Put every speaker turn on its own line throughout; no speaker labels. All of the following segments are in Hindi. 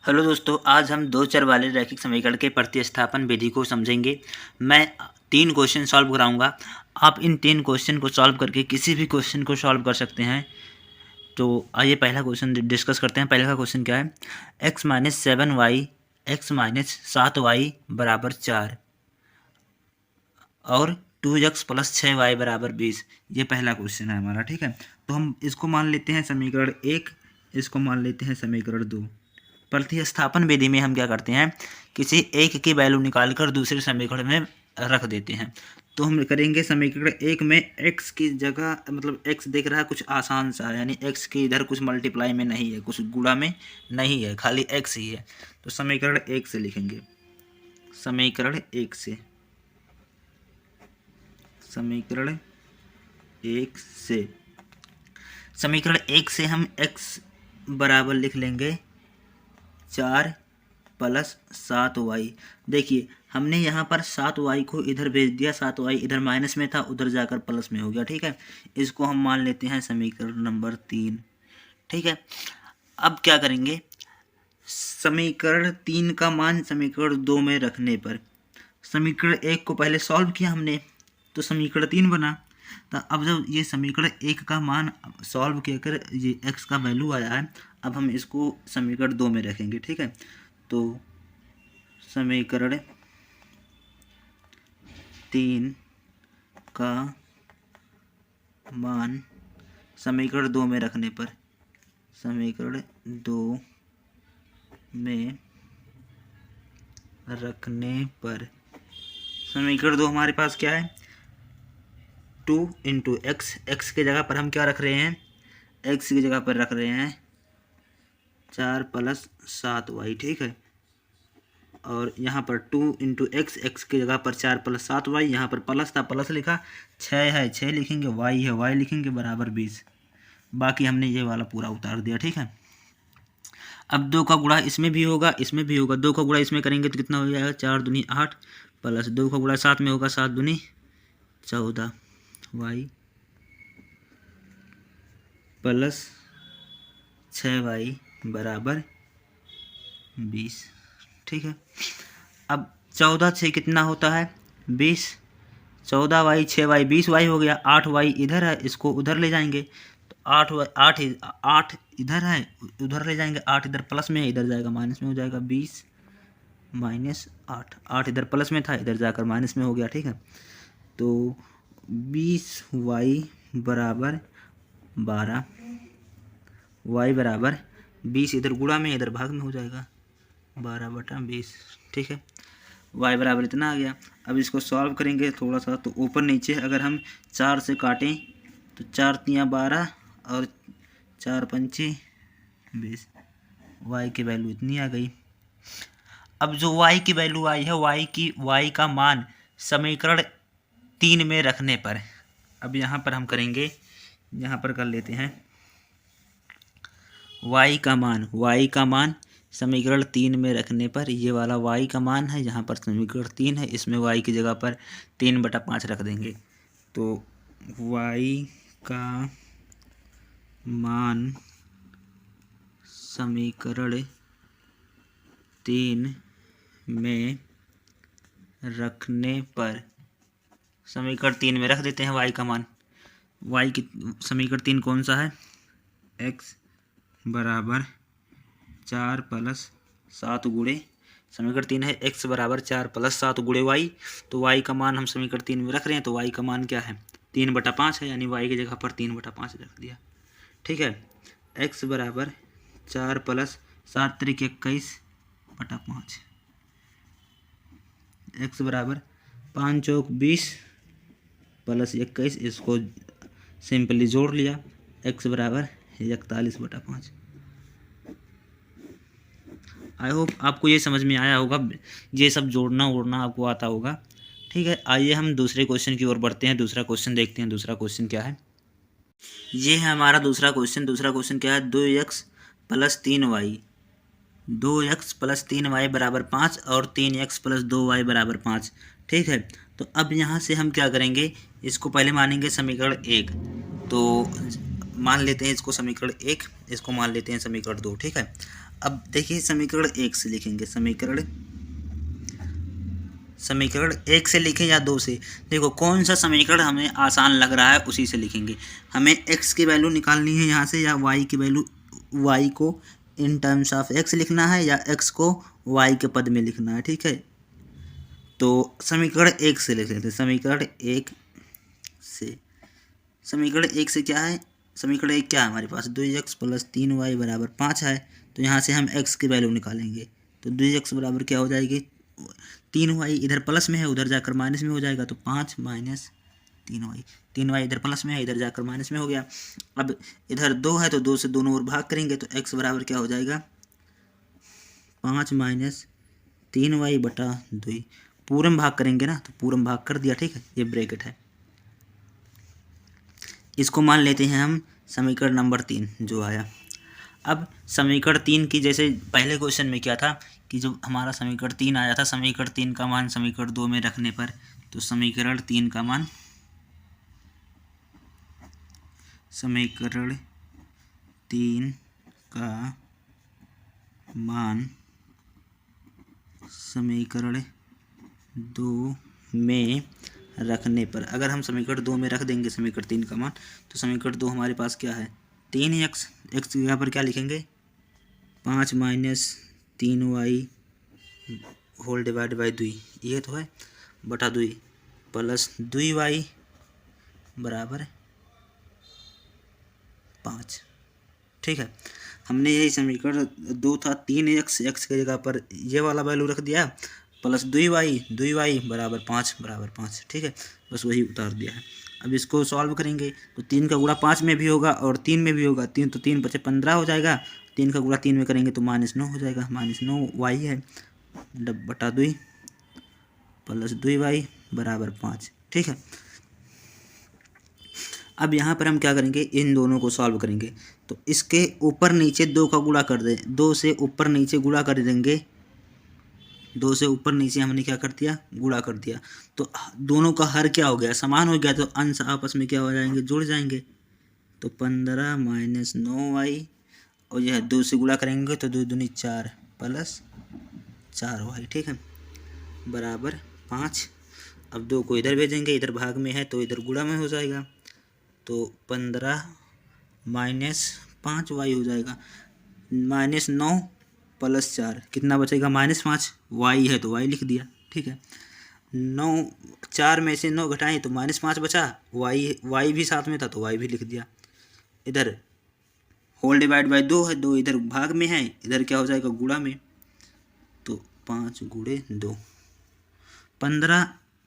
हेलो दोस्तों, आज हम दो चर वाले रैखिक समीकरण के प्रतिस्थापन विधि को समझेंगे। मैं 3 क्वेश्चन सॉल्व कराऊंगा। आप इन 3 क्वेश्चन को सॉल्व करके किसी भी क्वेश्चन को सॉल्व कर सकते हैं। तो आइए पहला क्वेश्चन डिस्कस करते हैं। पहले का क्वेश्चन क्या है? x minus 7y x minus 7y बराबर 4 और 2x प्लस 6y बराबर 20। ये पहला क्वेश्चन है हमारा, ठीक है। तो हम इसको मान लेते हैं समीकरण 1, इसको मान लेते हैं समीकरण 2। प्रतिस्थापन विधि में हम क्या करते हैं, किसी एक की वैल्यू निकालकर दूसरे समीकरण में रख देते हैं। तो हम करेंगे समीकरण 1 में x की जगह, मतलब x दिख रहा है कुछ आसान सा, यानी x की इधर कुछ मल्टीप्लाई में नहीं है, कुछ गुणा में नहीं है, खाली x ही है। तो समीकरण 1 से लिखेंगे, समीकरण 1 से, समीकरण 1 से, समीकरण 1 से हम x बराबर लिख लेंगे 4 प्लस 7y। देखिए हमने यहाँ पर 7y को इधर भेज दिया, 7y इधर माइनस में था, उधर जाकर प्लस में हो गया, ठीक है। इसको हम मान लेते हैं समीकरण नंबर 3, ठीक है। अब क्या करेंगे, समीकरण 3 का मान समीकरण 2 में रखने पर, समीकरण 1 को पहले सॉल्व किया हमने तो समीकरण 3 बना। तो अब जब ये समीकरण 1 का मान सॉल्व कर ये x का वैल्यू आया है, अब हम इसको समीकरण 2 में रखेंगे, ठीक है। तो समीकरण 3 का मान समीकरण 2 में रखने पर, समीकरण 2 में रखने पर समीकरण 2 हमारे पास क्या है, 2 इंटू एक्स, एक्स की जगह पर हम क्या रख रहे हैं, एक्स की जगह पर रख रहे हैं 4 प्लस 7y, ठीक है। और यहाँ पर 2 इंटू एक्स, एक्स की जगह पर 4 प्लस 7y, यहाँ पर प्लस था प्लस लिखा, 6 है 6 लिखेंगे, y है y लिखेंगे, बराबर 20। बाकी हमने ये वाला पूरा उतार दिया, ठीक है। अब 2 का गुणा इसमें भी होगा, इसमें भी होगा। 2 का गुणा इसमें करेंगे तो कितना हो जाएगा, 4 दूनी 8 प्लस 2 का गुणा 7 में होगा, 7 दूनी 14 y प्लस 6y बराबर 20, ठीक है। अब 14 से कितना होता है 20, 14y 6y 20y हो गया। 8y इधर है, इसको उधर ले जाएंगे तो 8 इधर है, उधर ले जाएंगे, 8 इधर प्लस में है, इधर जाएगा माइनस में हो जाएगा, 20 माइनस 8, 8 इधर प्लस में था, इधर जाकर माइनस में हो गया, ठीक है। तो 20y बराबर 12, y बराबर 20 इधर गुणा में, इधर भाग में हो जाएगा, 12/20, ठीक है। y बराबर इतना आ गया। अब इसको सॉल्व करेंगे थोड़ा सा, तो ऊपर नीचे अगर हम 4 से काटें तो 4 तियाँ 12 और 4 पंचे 20, y की वैल्यू इतनी आ गई। अब जो y की वैल्यू आई है, y का मान समीकरण 3 में रखने पर, अब यहाँ पर हम करेंगे, यहाँ पर कर लेते हैं y का मान समीकरण 3 में रखने पर, ये वाला y का मान है, यहाँ पर समीकरण 3 है, इसमें y की जगह पर 3/5 रख देंगे। तो y का मान समीकरण 3 में रखने पर, समीकरण 3 में रख देते हैं y का मान। y की समीकरण 3 कौन सा है, x बराबर 4 प्लस 7 गुणे, समीकरण 3 है x बराबर 4 प्लस 7 गुणे y। तो y का मान हम समीकरण 3 में रख रहे हैं, तो y का मान क्या है, 3/5 है, यानी y की जगह पर 3/5 रख दिया, ठीक है। x बराबर 4 प्लस 7 त्रिक 21/5, x बराबर 5 चौक 20 प्लस 21, इसको सिंपली जोड़ लिया, x बराबर 41/5। आई होप आपको ये समझ में आया होगा, ये सब जोड़ना ओड़ना आपको आता होगा, ठीक है। आइए हम दूसरे क्वेश्चन की ओर बढ़ते हैं, दूसरा क्वेश्चन देखते हैं। दूसरा क्वेश्चन क्या है, ये है हमारा दूसरा क्वेश्चन। दूसरा क्वेश्चन क्या है, 2x plus 3y, 2x plus 3y बराबर 5 और 3x प्लस 2y बराबर 5, ठीक है। तो अब यहाँ से हम क्या करेंगे, इसको पहले मानेंगे समीकरण 1, तो मान लेते हैं इसको समीकरण 1, इसको मान लेते हैं समीकरण 2, ठीक है। अब देखिए समीकरण 1 से लिखेंगे, समीकरण 1 से लिखें या 2 से, देखो कौन सा समीकरण हमें आसान लग रहा है उसी से लिखेंगे। हमें x की वैल्यू निकालनी है यहाँ से, या y की वैल्यू, y को इन टर्म्स ऑफ x लिखना है या x को y के पद में लिखना है, ठीक है। तो समीकरण 1 से लिख लेते हैं, समीकरण 1 से क्या है, समीकरण 1 क्या है हमारे पास, 2x + 3y = 5 है। तो यहाँ से हम x की वैल्यू निकालेंगे, तो 2x बराबर क्या हो जाएगी, 3y इधर प्लस में है उधर जाकर माइनस में हो जाएगा, तो 5 - 3y इधर प्लस में है इधर जाकर माइनस में हो गया। अब इधर 2 है तो 2 से दोनों ओर भाग करेंगे, तो x बराबर क्या हो जाएगा, 5 - 3y / 2। पूरे में भाग करेंगे ना, तो पूरे में भाग कर दिया, ठीक है, ये ब्रैकेट है। इसको मान लेते हैं हम समीकरण नंबर 3 जो आया। अब समीकरण 3 की, जैसे पहले क्वेश्चन में क्या था कि जो हमारा समीकरण 3 आया था, समीकरण 3 का मान समीकरण 2 में रखने पर, तो समीकरण 3 का मान समीकरण 3 का मान समीकरण 2 में रखने पर, अगर हम समीकरण 2 में रख देंगे समीकरण 3 का मान, तो समीकरण 2 हमारे पास क्या है, 3x, x यहाँ पर क्या लिखेंगे, 5 - 3y होल डिवाइड बाई 2, ये तो है, बटा 2 प्लस 2y बराबर 5, ठीक है। हमने यही समीकरण 2 था, 3x, x की जगह पर ये वाला वैल्यू रख दिया, प्लस 2y बराबर 5, ठीक है, बस वही उतार दिया है। अब इसको सॉल्व करेंगे तो 3 का गुणा 5 में भी होगा और 3 में भी होगा, 3 तो 3 बचे 15 हो जाएगा, 3 का गुणा 3 में करेंगे तो -9 हो जाएगा, -9y है बटा 2 प्लस 2y बराबर 5, ठीक है। अब यहाँ पर हम क्या करेंगे, इन दोनों को सॉल्व करेंगे, तो इसके ऊपर नीचे 2 का गुणा कर दें, 2 से ऊपर नीचे गुणा कर देंगे, 2 से ऊपर नीचे हमने क्या कर दिया, गुणा कर दिया, तो दोनों का हर क्या हो गया, समान हो गया, तो अंश आपस में क्या हो जाएंगे, जुड़ जाएंगे। तो 15 - 9y और यह 2 से गुणा करेंगे तो 2 दूनी 4 प्लस 4y, ठीक है, बराबर 5। अब 2 को इधर भेजेंगे, इधर भाग में है तो इधर गुणा में हो जाएगा, तो 15 - 5y हो जाएगा, -9 प्लस 4 कितना बचेगा, -5, y है तो y लिख दिया, ठीक है। 9 4 में से 9 घटाएं तो -5 बचा, y भी साथ में था तो y भी लिख दिया। इधर होल डिवाइड बाई 2 है, 2 इधर भाग में है, इधर क्या हो जाएगा, गुणा में, तो 5 × 2 15,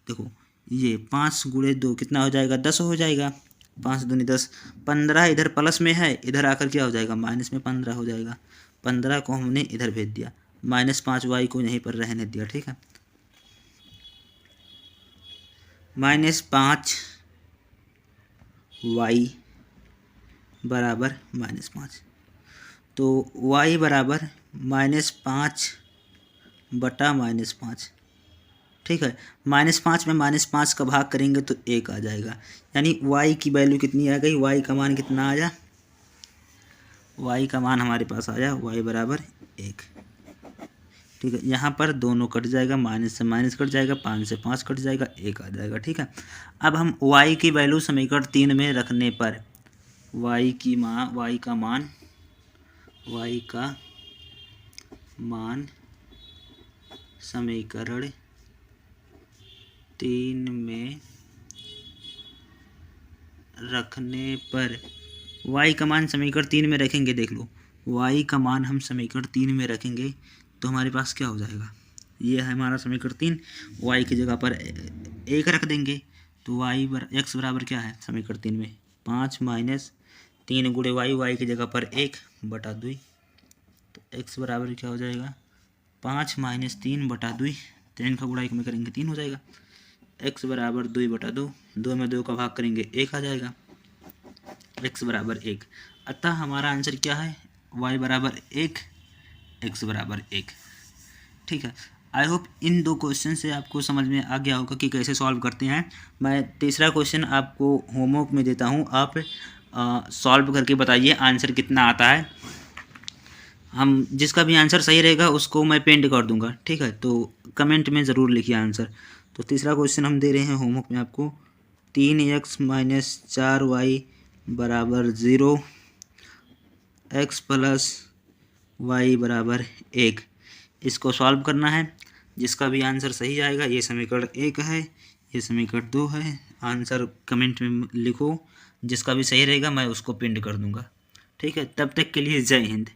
देखो ये 5 × 2 कितना हो जाएगा, 10 हो जाएगा, 5 दूनी 10, 15 इधर प्लस में है, इधर आकर क्या हो जाएगा, माइनस में 15 हो जाएगा, 15 को हमने इधर भेज दिया, -5y को यहीं पर रहने दिया, ठीक है, -5y बराबर -5, तो y बराबर -5 बटा -5, ठीक है। -5 में -5 का भाग करेंगे तो 1 आ जाएगा, यानी y की वैल्यू कितनी आ गई, y का मान कितना आया, y का मान हमारे पास आया y बराबर 1, ठीक है। यहाँ पर दोनों कट जाएगा, माइनस से माइनस कट जाएगा, 5 से 5 कट जाएगा, 1 आ जाएगा, ठीक है। अब हम y की वैल्यू समीकरण 3 में रखने पर y का मान समीकरण 3 में रखने पर, y का मान समीकरण 3 में रखेंगे, देख लो y का मान हम समीकरण 3 में रखेंगे तो हमारे पास क्या हो जाएगा, ये है हमारा समीकरण 3, y की जगह पर 1 रख देंगे, तो x बराबर क्या है समीकरण 3 में, 5 - 3 × y की जगह पर 1 बटा 2, तो x बराबर क्या हो जाएगा, 5 - 3 बटा 2, 3 का गुणा 1 में करेंगे 3 हो जाएगा, x बराबर 2 बटा 2, 2 में 2 का भाग करेंगे 1 आ जाएगा, x बराबर 1। अतः हमारा आंसर क्या है, y बराबर 1, x बराबर 1, ठीक है। आई होप इन 2 क्वेश्चन से आपको समझ में आ गया होगा कि कैसे सॉल्व करते हैं। मैं तीसरा क्वेश्चन आपको होमवर्क में देता हूँ, आप सॉल्व करके बताइए आंसर कितना आता है। हम जिसका भी आंसर सही रहेगा उसको मैं पेंड कर दूंगा, ठीक है। तो कमेंट में ज़रूर लिखिए आंसर। तो तीसरा क्वेश्चन हम दे रहे हैं होमवर्क में आपको, 3x-4y बराबर 0, x प्लस वाई बराबर 1। इसको सॉल्व करना है। जिसका भी आंसर सही आएगा, ये समीकरण 1 है, ये समीकरण 2 है। आंसर कमेंट में लिखो, जिसका भी सही रहेगा मैं उसको पिंड कर दूंगा, ठीक है। तब तक के लिए जय हिंद।